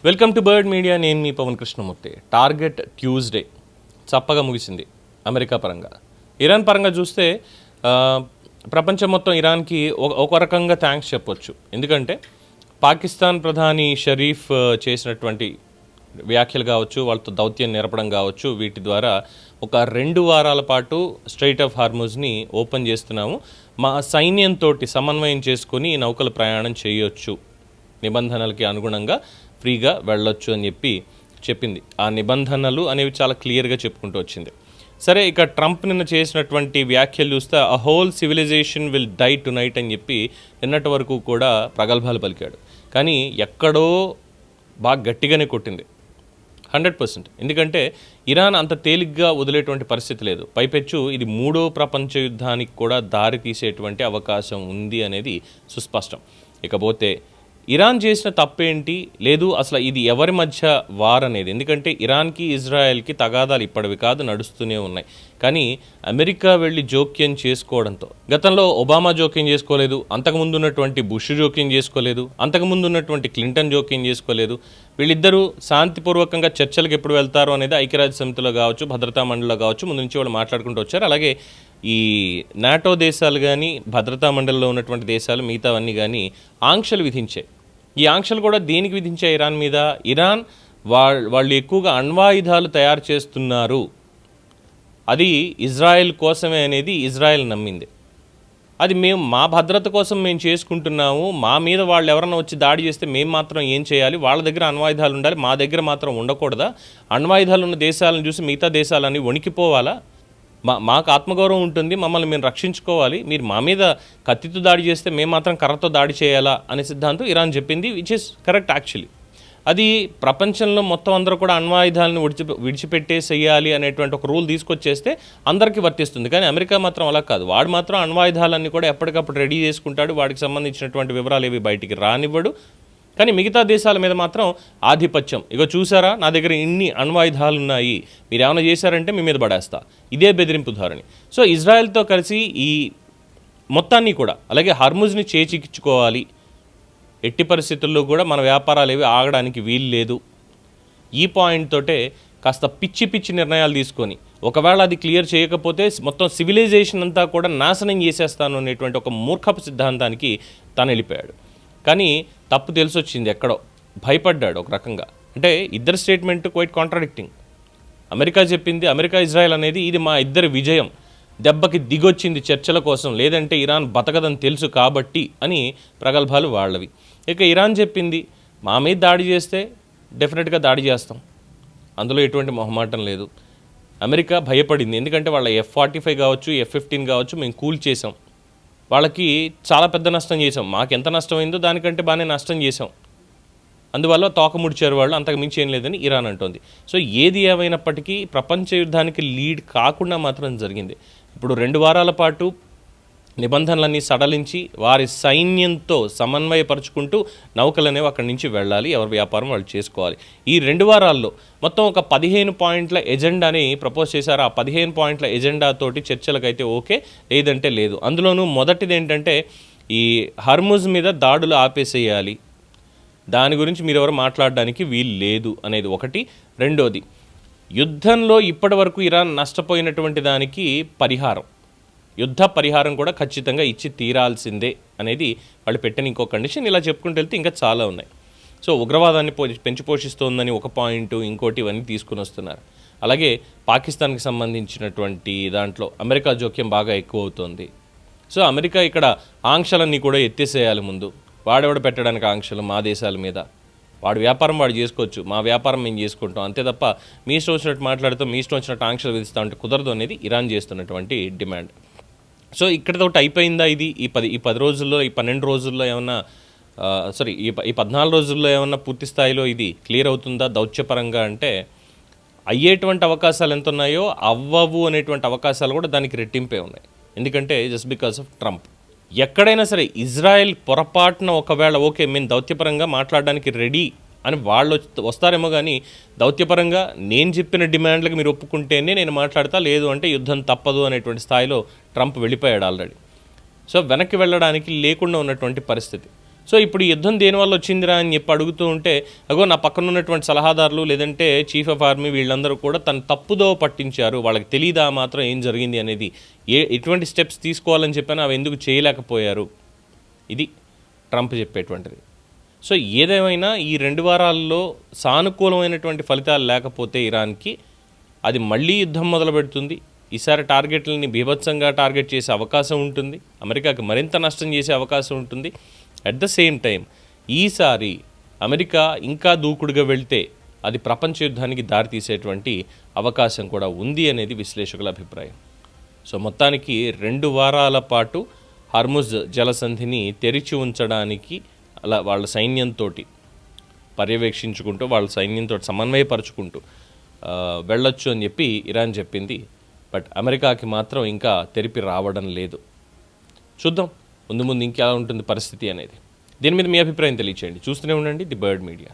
Welcome to bird media. నేను మీ Pawan Krishnamurthy. Target Tuesday చప్పగా ముగిసింది అమెరికా పరంగా. ఇరాన్ పరంగా చూస్తే ప్రపంచం మొత్తం ఇరాన్కి ఒక రకంగా థ్యాంక్స్ చెప్పొచ్చు. ఎందుకంటే పాకిస్తాన్ ప్రధాని షరీఫ్ చేసినటువంటి వ్యాఖ్యలు కావచ్చు, వాళ్ళతో దౌత్యం నేర్పడం కావచ్చు, వీటి ద్వారా ఒక 2 వారాల పాటు స్ట్రైట్ ఆఫ్ హార్మూజ్ని ఓపెన్ చేస్తున్నాము, మా సైన్యంతో సమన్వయం చేసుకొని నౌకల ప్రయాణం చేయొచ్చు, నిబంధనలకి అనుగుణంగా ఫ్రీగా వెళ్ళొచ్చు అని చెప్పింది. ఆ నిబంధనలు అనేవి చాలా క్లియర్గా చెప్పుకుంటూ వచ్చింది. సరే, ఇక ట్రంప్ నిన్న చేసినటువంటి వ్యాఖ్యలు చూస్తే a whole civilisation will die tonight అని నిన్నటి వరకు కూడా ప్రగల్భాలు పలికాడు. కానీ ఎక్కడో బాగా గట్టిగానే కొట్టింది 100%. ఎందుకంటే ఇరాన్ అంత తేలిగ్గా వదిలేటువంటి పరిస్థితి లేదు. పైపెచ్చు ఇది 3వ ప్రపంచ యుద్ధానికి కూడా దారి తీసేటువంటి అవకాశం ఉంది అనేది సుస్పష్టం. ఇకపోతే ఇరాన్ చేసిన తప్పేంటి, లేదు అసలు ఇది ఎవరి మధ్య వార్ అనేది. ఎందుకంటే ఇరాన్కి ఇజ్రాయెల్కి తగాదాలు ఇప్పటివి కాదు, నడుస్తూనే ఉన్నాయి. కానీ అమెరికా వెళ్ళి జోక్యం చేసుకోవడంతో, గతంలో ఒబామా జోక్యం చేసుకోలేదు, అంతకుముందు ఉన్నటువంటి బుష్ జోక్యం చేసుకోలేదు, అంతకుముందు ఉన్నటువంటి క్లింటన్ జోక్యం చేసుకోలేదు. వీళ్ళిద్దరూ శాంతిపూర్వకంగా చర్చలకు ఎప్పుడు వెళ్తారు అనేది ఐక్యరాజ్య సమితిలో కావచ్చు, భద్రతా మండలిలో కావచ్చు, ముందు నుంచి వాళ్ళు మాట్లాడుకుంటూ వచ్చారు. అలాగే ఈ నాటో దేశాలు కానీ, భద్రతా మండలిలో ఉన్నటువంటి దేశాలు మిగతావన్నీ కానీ ఆంక్షలు విధించాయి. ఈ ఆంక్షలు కూడా దేనికి విధించాయి? ఇరాన్ మీద. ఇరాన్ వాళ్ళు ఎక్కువగా అణ్వాయుధాలు తయారు చేస్తున్నారు, అది ఇజ్రాయెల్ కోసమే అనేది ఇజ్రాయెల్ నమ్మింది. అది మేము మా భద్రత కోసం మేము చేసుకుంటున్నాము, మా మీద వాళ్ళు ఎవరన్నా వచ్చి దాడి చేస్తే మేము మాత్రం ఏం చేయాలి, వాళ్ళ దగ్గర అణ్వాయుధాలు ఉండాలి, మా దగ్గర మాత్రం ఉండకూడదా? అణ్వాయుధాలు ఉన్న దేశాలను చూసి మిగతా దేశాలన్నీ వణికిపోవాలా? మాకు ఆత్మగౌరవం ఉంటుంది, మమ్మల్ని మేము రక్షించుకోవాలి, మీరు మా మీద కత్తితో దాడి చేస్తే మేము మాత్రం కర్రతో దాడి చేయాలా అనే సిద్ధాంతం ఇరాన్ చెప్పింది, విచ్ ఇస్ కరెక్ట్ యాక్చువల్లీ. అది ప్రపంచంలో మొత్తం అందరూ కూడా అణ్వాయుధాలను విడిచిపెట్టేసేయాలి అనేటువంటి ఒక రూల్ తీసుకొచ్చేస్తే అందరికీ వర్తిస్తుంది. కానీ అమెరికా మాత్రం అలా కాదు. వాడు మాత్రం అణ్వాయుధాలన్నీ కూడా ఎప్పటికప్పుడు రెడీ చేసుకుంటాడు, వాడికి సంబంధించినటువంటి వివరాలు ఏవి బయటికి రానివ్వడు. కానీ మిగతా దేశాల మీద మాత్రం ఆధిపత్యం. ఇక చూసారా, నా దగ్గర ఇన్ని అణ్వాయుధాలు ఉన్నాయి, మీరు ఏమైనా చేశారంటే మీ మీద పడేస్తా, ఇదే బెదిరింపు ధోరణి. సో ఇజ్రాయెల్తో కలిసి ఈ మొత్తాన్ని కూడా, అలాగే హర్ముజ్ని చేచిక్కించుకోవాలి, ఎట్టి పరిస్థితుల్లో కూడా మన వ్యాపారాలు ఏవి ఆగడానికి వీలు లేదు, ఈ పాయింట్ తోటే కాస్త పిచ్చి నిర్ణయాలు తీసుకొని, ఒకవేళ అది క్లియర్ చేయకపోతే మొత్తం సివిలైజేషన్ అంతా కూడా నాశనం చేసేస్తాను అనేటువంటి ఒక మూర్ఖపు సిద్ధాంతానికి తను వెళ్ళిపోయాడు. కానీ తప్పు తెలిసొచ్చింది, ఎక్కడో భయపడ్డాడు ఒక రకంగా. అంటే ఇద్దరు స్టేట్మెంట్ క్వైట్ కాంట్రాడిక్టింగ్. అమెరికా చెప్పింది, అమెరికా ఇజ్రాయెల్ అనేది ఇది మా ఇద్దరి విజయం, దెబ్బకి దిగొచ్చింది చర్చల కోసం, లేదంటే ఇరాన్ బతకదని తెలుసు కాబట్టి అని ప్రగల్భాలు వాళ్ళవి. ఇక ఇరాన్ చెప్పింది, మా మీద దాడి చేస్తే డెఫినెట్గా దాడి చేస్తాం, అందులో ఎటువంటి మొహమాటం లేదు. అమెరికా భయపడింది, ఎందుకంటే వాళ్ళ F-45 కావచ్చు, F-15 కావచ్చు మేము కూల్ చేసాం, వాళ్ళకి చాలా పెద్ద నష్టం చేసాం, మాకు ఎంత నష్టమైందో దానికంటే బాగానే నష్టం చేసాం, అందువల్ల తోక ముడిచారు వాళ్ళు, అంతకు మించి ఏం లేదని ఇరాన్ అంటోంది. సో ఏది ఏమైనప్పటికీ ప్రపంచ యుద్ధానికి లీడ్ కాకుండా మాత్రం జరిగింది. ఇప్పుడు 2 వారాల పాటు నిబంధనలన్నీ సడలించి వారి సైన్యంతో సమన్వయపరుచుకుంటూ నౌకలు అనేవి అక్కడి నుంచి వెళ్ళాలి, ఎవరి వ్యాపారం వాళ్ళు చేసుకోవాలి. ఈ 2 వారాల్లో మొత్తం ఒక 15 పాయింట్ల ఎజెండాని ప్రపోజ్ చేశారు. ఆ 15 పాయింట్ల ఎజెండాతోటి చర్చలకైతే ఓకే, లేదంటే లేదు. అందులోనూ మొదటిది ఏంటంటే ఈ హర్ముజ్ మీద దాడులు ఆపేసేయాలి, దాని గురించి మీరెవరు మాట్లాడడానికి వీలు లేదు అనేది ఒకటి. రెండోది, యుద్ధంలో ఇప్పటి వరకు ఇరాన్ నష్టపోయినటువంటి దానికి యుద్ధ పరిహారం కూడా ఖచ్చితంగా ఇచ్చి తీరాల్సిందే అనేది వాళ్ళు పెట్టిన ఇంకో కండిషన్. ఇలా చెప్పుకుంటూ వెళ్తే ఇంకా చాలా ఉన్నాయి. సో ఉగ్రవాదాన్ని పెంచి పోషిస్తోందని ఒక పాయింట్, ఇంకోటి ఇవన్నీ తీసుకుని వస్తున్నారు. అలాగే పాకిస్తాన్కి సంబంధించినటువంటి దాంట్లో అమెరికా జోక్యం బాగా ఎక్కువ అవుతుంది. సో అమెరికా ఇక్కడ ఆంక్షలన్నీ కూడా ఎత్తేసేయాలి ముందు. వాడెవడ పెట్టడానికి ఆంక్షలు మా దేశాల మీద, వాడి వ్యాపారం వాడు చేసుకోవచ్చు, మా వ్యాపారం మేము చేసుకుంటాం, అంతే తప్ప మీ ఇష్టం వచ్చినట్టు మాట్లాడుతూ మీ ఇష్టం వచ్చినట్టు ఆంక్షలు విధిస్తూ ఉంటే కుదరదు అనేది ఇరాన్ చేస్తున్నటువంటి డిమాండ్. సో ఇక్కడితో అయిపోయిందా ఇది? ఈ 10 రోజుల్లో, ఈ 12 రోజుల్లో ఏమన్నా ఈ 14 రోజుల్లో ఏమన్నా పూర్తి స్థాయిలో ఇది క్లియర్ అవుతుందా దౌత్యపరంగా అంటే, అయ్యేటువంటి అవకాశాలు ఎంత ఉన్నాయో అవ్వవు అనేటువంటి అవకాశాలు కూడా దానికి రెట్టింపే ఉన్నాయి. ఎందుకంటే జస్ట్ బికాస్ ఆఫ్ ట్రంప్. ఎక్కడైనా సరే ఇజ్రాయెల్ పొరపాటున ఒకవేళ ఓకే మేము దౌత్యపరంగా మాట్లాడడానికి రెడీ అని వాళ్ళు వస్తారేమో, కానీ దౌత్యపరంగా నేను చెప్పిన డిమాండ్లకు మీరు ఒప్పుకుంటేనే నేను మాట్లాడతా, లేదు అంటే యుద్ధం తప్పదు అనేటువంటి స్థాయిలో ట్రంప్ వెళ్ళిపోయాడు ఆల్రెడీ. సో వెనక్కి వెళ్ళడానికి లేకుండా ఉన్నటువంటి పరిస్థితి. సో ఇప్పుడు ఈ యుద్ధం దేనివల్ల వచ్చిందిరా అని చెప్పి అడుగుతూ ఉంటే అగో నా పక్కన ఉన్నటువంటి సలహాదారులు లేదంటే చీఫ్ ఆఫ్ ఆర్మీ వీళ్ళందరూ కూడా తను తప్పుదో పట్టించారు, వాళ్ళకి తెలియదా మాత్రం ఏం జరిగింది అనేది, ఎటువంటి స్టెప్స్ తీసుకోవాలని చెప్పినా అవి ఎందుకు చేయలేకపోయారు, ఇది ట్రంప్ చెప్పేటువంటిది. సో ఏదేమైనా ఈ 2 వారాల్లో సానుకూలమైనటువంటి ఫలితాలు లేకపోతే ఇరాన్కి అది మళ్ళీ యుద్ధం మొదలు పెడుతుంది. ఈసారి టార్గెట్లని బీభత్సంగా టార్గెట్ చేసే అవకాశం ఉంటుంది, అమెరికాకి మరింత నష్టం చేసే అవకాశం ఉంటుంది. అట్ ద సేమ్ టైం ఈసారి అమెరికా ఇంకా దూకుడుగా వెళ్తే అది ప్రపంచ యుద్ధానికి దారితీసేటువంటి అవకాశం కూడా ఉంది అనేది విశ్లేషకుల అభిప్రాయం. సో మొత్తానికి 2 వారాల పాటు హర్ముజ్ జలసంధిని తెరిచి ఉంచడానికి అలా వాళ్ళ సైన్యంతో పర్యవేక్షించుకుంటూ వాళ్ళ సైన్యంతో సమన్వయపరుచుకుంటూ వెళ్ళొచ్చు అని చెప్పి ఇరాన్ చెప్పింది. బట్ అమెరికాకి మాత్రం ఇంకా తెరిపి రావడం లేదు. చూద్దాం ముందు ముందు ఇంకెలా ఉంటుంది పరిస్థితి అనేది. దీని మీద మీ అభిప్రాయం తెలియచేయండి. చూస్తూనే ఉండండి ది బర్డ్ మీడియా.